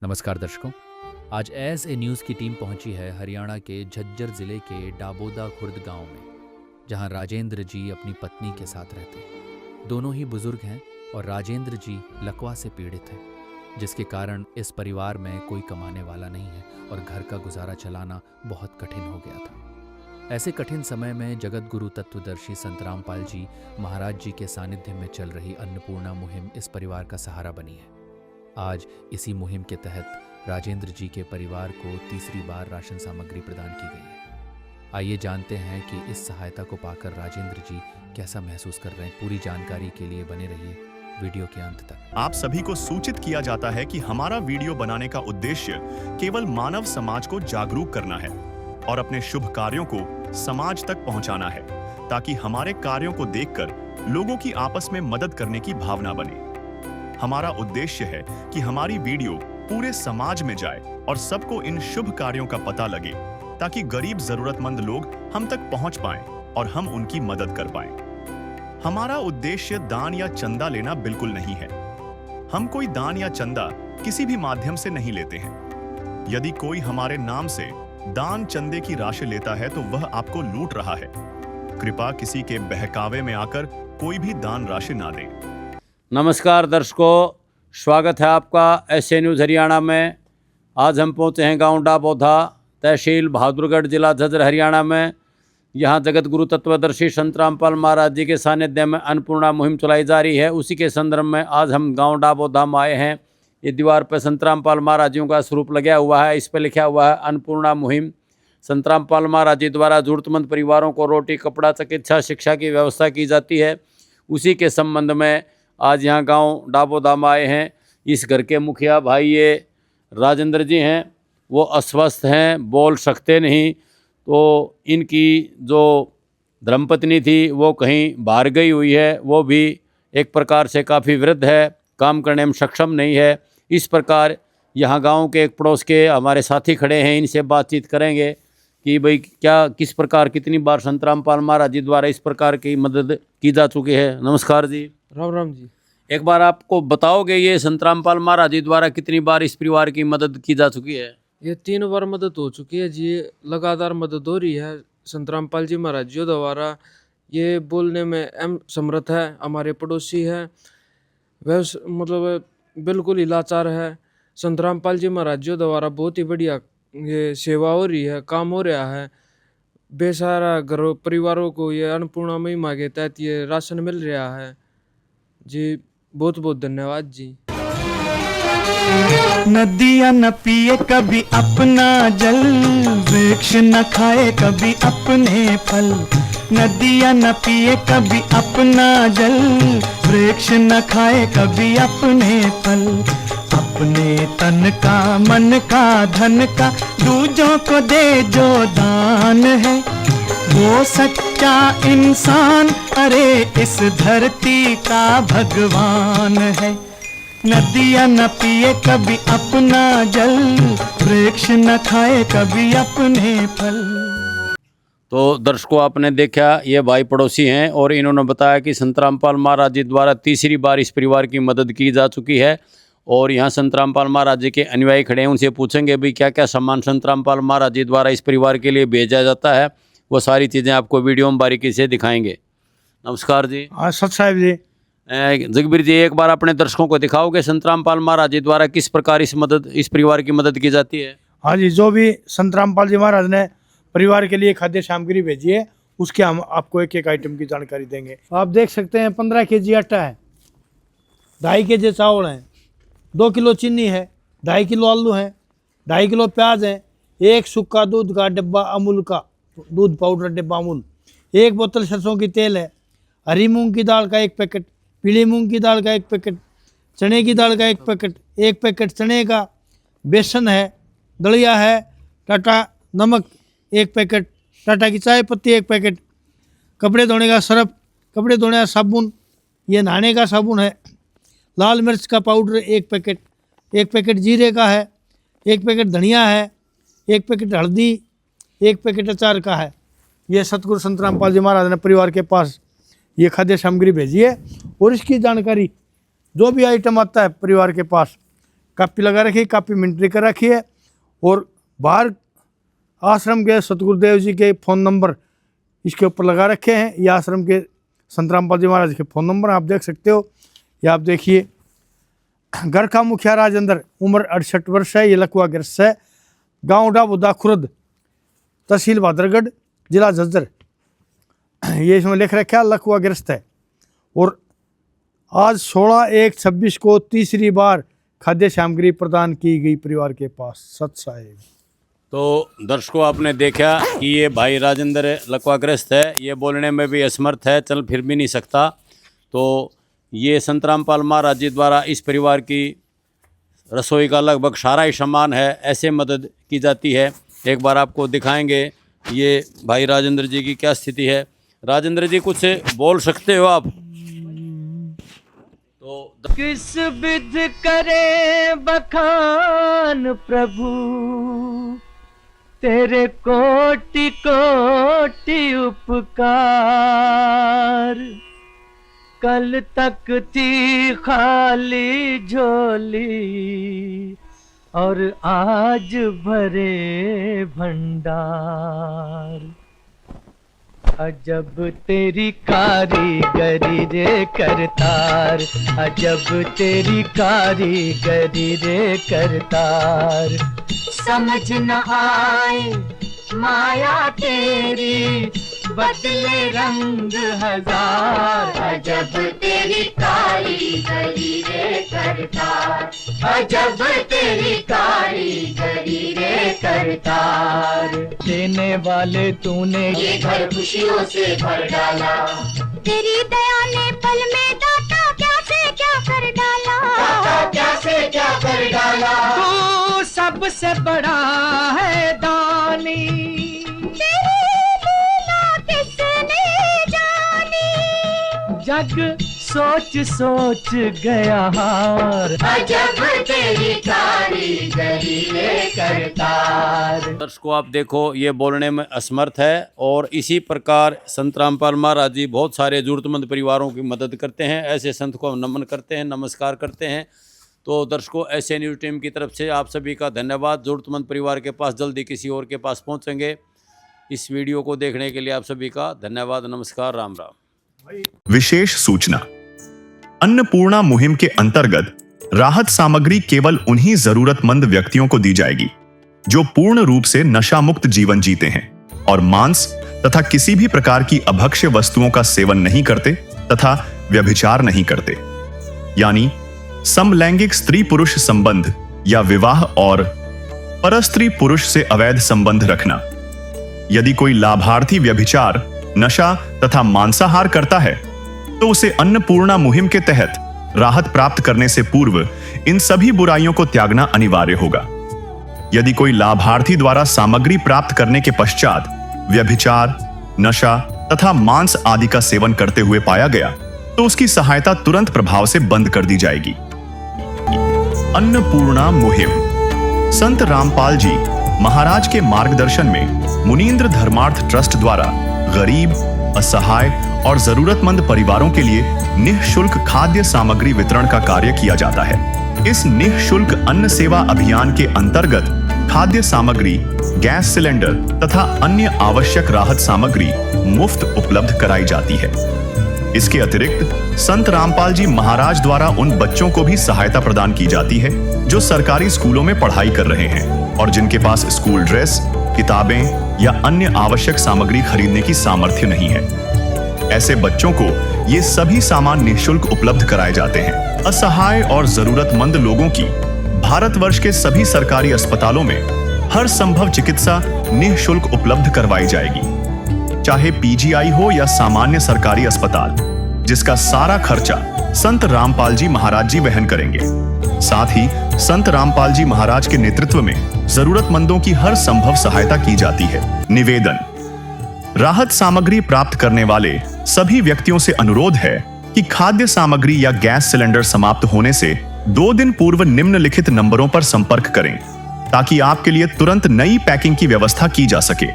नमस्कार दर्शकों, आज एस ए न्यूज़ की टीम पहुंची है हरियाणा के झज्जर जिले के डाबोदा खुर्द गांव में, जहां राजेंद्र जी अपनी पत्नी के साथ रहते हैं। दोनों ही बुजुर्ग हैं और राजेंद्र जी लकवा से पीड़ित हैं, जिसके कारण इस परिवार में कोई कमाने वाला नहीं है और घर का गुजारा चलाना बहुत कठिन हो गया था। ऐसे कठिन समय में जगत गुरु तत्वदर्शी संत रामपाल जी महाराज जी के सानिध्य में चल रही अन्नपूर्णा मुहिम इस परिवार का सहारा बनी है। आज इसी मुहिम के तहत राजेंद्र जी के परिवार को तीसरी बार राशन सामग्री प्रदान की गई है। आइए जानते हैं कि इस सहायता को पाकर राजेंद्र जी कैसा महसूस कर रहे हैं। पूरी जानकारी के लिए बने रहिए वीडियो के अंत तक। आप सभी को सूचित किया जाता है कि हमारा वीडियो बनाने का उद्देश्य केवल मानव समाज को जागरूक करना है और अपने शुभ कार्यों को समाज तक पहुंचाना है, ताकि हमारे कार्यों को देखकर लोगों की आपस में मदद करने की भावना बने। हमारा उद्देश्य है कि हमारी वीडियो पूरे समाज में जाए और सबको इन शुभ कार्यों का पता लगे, ताकि गरीब जरूरतमंद लोग हम तक पहुंच पाएं और हम उनकी मदद कर पाएं। हमारा उद्देश्य दान या चंदा लेना बिल्कुल नहीं है। हम कोई दान या चंदा किसी भी माध्यम से नहीं लेते हैं। यदि कोई हमारे नाम से दान चंदे की राशि लेता है तो वह आपको लूट रहा है। कृपया किसी के बहकावे में आकर कोई भी दान राशि ना दें। नमस्कार दर्शकों, स्वागत है आपका एस ए न्यूज़ हरियाणा में। आज हम पहुंचे हैं गांव डाबोदा, तहसील बहादुरगढ़, जिला झज्जर, हरियाणा में। यहां जगत गुरु तत्वदर्शी संत रामपाल महाराज जी के सानिध्य में अन्नपूर्णा मुहिम चलाई जा रही है। उसी के संदर्भ में आज हम गांव डाबोदा में आए हैं। ये दीवार पर संत रामपाल महाराज जी का स्वरूप लगा हुआ है। इस पर लिखा हुआ है अन्नपूर्णा मुहिम। संत रामपाल महाराज जी द्वारा जरूरतमंद परिवारों को रोटी, कपड़ा, चिकित्सा, शिक्षा की व्यवस्था की जाती है। उसी के संबंध में आज यहाँ गांव डाबोदा में आए हैं। इस घर के मुखिया भाई ये राजेंद्र जी हैं। वो अस्वस्थ हैं, बोल सकते नहीं, तो इनकी जो धर्मपत्नी थी वो कहीं बाहर गई हुई है। वो भी एक प्रकार से काफ़ी वृद्ध है, काम करने में सक्षम नहीं है। इस प्रकार यहाँ गांव के एक पड़ोस के हमारे साथी खड़े हैं, इनसे बातचीत करेंगे कि भाई क्या, किस प्रकार, कितनी बार संत रामपाल महाराज जी द्वारा इस प्रकार की मदद की जा चुकी है। नमस्कार जी। राम राम जी। एक बार आपको बताओगे ये संत रामपाल महाराज जी द्वारा कितनी बार इस परिवार की मदद की जा चुकी है? ये 3 बार मदद हो चुकी है जी। लगातार मदद हो रही है संत रामपाल जी महाराज जी द्वारा। ये बोलने में समर्थ है, हमारे पड़ोसी है, वह मतलब बिल्कुल ही लाचार है। संत रामपाल जी महाराज जी द्वारा बहुत ही बढ़िया ये सेवा हो रही है, काम हो रहा है। बेसहारा घरों परिवारों को ये अन्नपूर्णा महिमा के तहत ये राशन मिल रहा है जी। बहुत बहुत धन्यवाद जी। नदियाँ न पिए कभी अपना जल, वृक्ष न खाए कभी अपने फल। नदियाँ न पिए कभी अपना जल, वृक्ष न खाए कभी अपने फल। अपने तन का, मन का, धन का दूजों को दे जो दान है, वो सच्चा इंसान, अरे इस धरती का भगवान है। नदियाँ न पिए कभी अपना जल, वृक्ष न खाए कभी अपने फल। तो दर्शकों, आपने देखा ये भाई पड़ोसी हैं और इन्होंने बताया कि संत रामपाल महाराज जी द्वारा तीसरी बार इस परिवार की मदद की जा चुकी है। और यहाँ संत रामपाल महाराज जी के अनुयायी खड़े हैं, उनसे पूछेंगे भाई क्या क्या सामान संत रामपाल महाराज जी द्वारा इस परिवार के लिए भेजा जाता है। वो सारी चीज़ें आपको वीडियो में बारीकी से दिखाएंगे। नमस्कार जी। हाँ सत साहब जी। जगबीर जी, एक बार अपने दर्शकों को दिखाओगे संत रामपाल महाराज जी द्वारा किस प्रकार इस परिवार की मदद की जाती है? हाँ जी, जो भी संत रामपाल जी महाराज ने परिवार के लिए खाद्य सामग्री भेजी है, उसके हम आपको एक एक आइटम की जानकारी देंगे। आप देख सकते हैं 15 केजी आटा है, 2.5 केजी चावल है, 2 किलो चीनी है, 2.5 किलो आलू है, 2.5 किलो प्याज है, 1 सूखा दूध का डिब्बा अमूल का दूध पाउडर डिब्बा अमूल, 1 बोतल सरसों की तेल है, हरी मूंग की दाल का 1 पैकेट, पीली मूंग की दाल का 1 पैकेट, चने की दाल का 1 पैकेट, 1 पैकेट चने का, बेसन है, दलिया है, टाटा नमक 1 पैकेट, टाटा की चाय पत्ती 1 पैकेट, कपड़े धोने का सर्फ, कपड़े धोने का साबुन, ये नहाने का साबुन है, लाल मिर्च का पाउडर 1 पैकेट, 1 पैकेट जीरे का है, 1 पैकेट धनिया है, 1 पैकेट हल्दी, 1 पैकेट अचार का है। ये सतगुरु संत रामपाल जी महाराज ने परिवार के पास ये खाद्य सामग्री भेजी है। और इसकी जानकारी जो भी आइटम आता है परिवार के पास, कापी लगा रखी है, कापी मिंट्री कर रखी है। और बाहर आश्रम के सतगुरुदेव जी के फ़ोन नंबर इसके ऊपर लगा रखे हैं। ये आश्रम के संत रामपाल जी महाराज के फ़ोन नंबर आप देख सकते हो। ये आप देखिए, घर का मुखिया राजेंद्र, उम्र 68 वर्ष है, ये लकवा ग्रस्त है, गांव डाबोदा खुर्द, तहसील भादरगढ़, जिला झज्जर। ये इसमें लिख रखा है लकवा ग्रस्त है। और आज 16/1/26 को तीसरी बार खाद्य सामग्री प्रदान की गई परिवार के पास। सत साहेब। तो दर्शकों, आपने देखा कि ये भाई राजेंद्र लकवाग्रस्त है, ये बोलने में भी असमर्थ है, चल फिर भी नहीं सकता। तो ये संत रामपाल महाराज जी द्वारा इस परिवार की रसोई का लगभग सारा ही सामान है, ऐसे मदद की जाती है। एक बार आपको दिखाएंगे ये भाई राजेंद्र जी की क्या स्थिति है। राजेंद्र जी, कुछ बोल सकते हो आप? तो किस विध करे बखान प्रभु, तेरे कोटि कोटि उपकार। कल तक थी खाली झोली और आज भरे भंडार। अजब तेरी कारीगरी रे करतार, अजब तेरी कारीगरी रे करतार। समझ न आए माया तेरी, बदले रंग हजार। अजब तेरी कारीगरी रे करतार, अजब तेरी कारीगरी रे करतार। देने वाले तूने ये घर खुशियों से भर डाला, तेरी दया ने पल में दाता क्या से क्या कर डाला, दाता क्या से क्या कर डाला। तू सबसे बड़ा है दानी, तेरी लीला किसने जानी। जग सोच सोच गया हार, अजब तेरी कारीगरी रे करतार। दर्शकों, आप देखो, ये बोलने में असमर्थ है। और इसी प्रकार संत रामपाल महाराज जी बहुत सारे जरूरतमंद परिवारों की मदद करते हैं। ऐसे संत को हम नमन करते हैं, नमस्कार करते हैं। तो दर्शकों, ऐसे न्यूज़ टीम की तरफ से आप सभी का धन्यवाद। जरूरतमंद परिवार के पास जल्दी किसी और के पास पहुंचेंगे। इस वीडियो को देखने के लिए आप सभी का धन्यवाद, नमस्कार, राम राम। विशेष सूचना, अन्नपूर्णा मुहिम के अंतर्गत राहत सामग्री केवल उन्हीं जरूरतमंद व्यक्तियों को दी जाएगी जो पूर्ण रूप से नशा मुक्त जीवन जीते हैं और मांस तथा किसी भी प्रकार की अभक्ष्य वस्तुओं का सेवन नहीं करते तथा व्यभिचार नहीं करते, यानी समलैंगिक स्त्री पुरुष संबंध या विवाह और परस्त्री पुरुष से अवैध संबंध रखना। यदि कोई लाभार्थी व्यभिचार, नशा तथा मांसाहार करता है तो उसे अन्नपूर्णा मुहिम के तहत राहत प्राप्त करने से पूर्व इन सभी बुराइयों को त्यागना अनिवार्य होगा। यदि कोई लाभार्थी द्वारा सामग्री प्राप्त करने के पश्चात व्यभिचार, नशा तथा मांस आदि का सेवन करते हुए पाया गया तो उसकी सहायता तुरंत प्रभाव से बंद कर दी जाएगी। अन्नपूर्णा मुहिम संत रामपाल जी महाराज के मार्गदर्शन में मुनीन्द्र धर्मार्थ ट्रस्ट द्वारा गरीब, असहाय और जरूरतमंद परिवारों के लिए निःशुल्क खाद्य सामग्री वितरण का कार्य किया जाता है। इस निःशुल्क अन्न सेवा अभियान के अंतर्गत खाद्य सामग्री, गैस सिलेंडर तथा अन्य आवश्यक राहत सामग्री मुफ्त उपलब्ध कराई जाती है। इसके अतिरिक्त संत रामपाल जी महाराज द्वारा उन बच्चों को भी सहायता प्रदान की जाती है जो सरकारी स्कूलों में पढ़ाई कर रहे हैं और जिनके पास स्कूल ड्रेस, किताबें या अन्य आवश्यक सामग्री खरीदने की सामर्थ्य नहीं है। ऐसे बच्चों को ये सभी सामान निःशुल्क उपलब्ध कराए जाते हैं। असहाय और जरूरतमंद लोगों की भारतवर्ष के सभी सरकारी अस्पतालों में हर संभव चिकित्सा निःशुल्क उपलब्ध करवाई जाएगी, चाहे पीजीआई हो या सामान्य सरकारी अस्पताल, जिसका सारा खर्चा संत रामपाल जी महाराज जी वहन करेंगे। साथ ही संत रामपाल जी महाराज के नेतृत्व में जरूरतमंदों की हर संभव सहायता की जाती है। निवेदन, राहत सामग्री प्राप्त करने वाले सभी व्यक्तियों से अनुरोध है कि खाद्य सामग्री या गैस सिलेंडर समाप्त होने से 2 दिन पूर्व निम्नलिखित नंबरों पर संपर्क करें ताकि आपके लिए तुरंत नई पैकिंग की व्यवस्था की जा सके।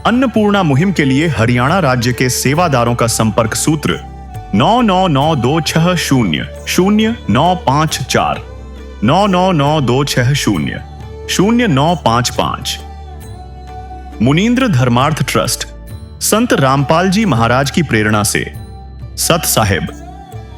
अन्नपूर्णा मुहिम के लिए हरियाणा राज्य के सेवादारों का संपर्क सूत्र 9992600954। 999260 0955। मुनींद्र धर्मार्थ ट्रस्ट संत रामपाल जी महाराज की प्रेरणा से सत साहिब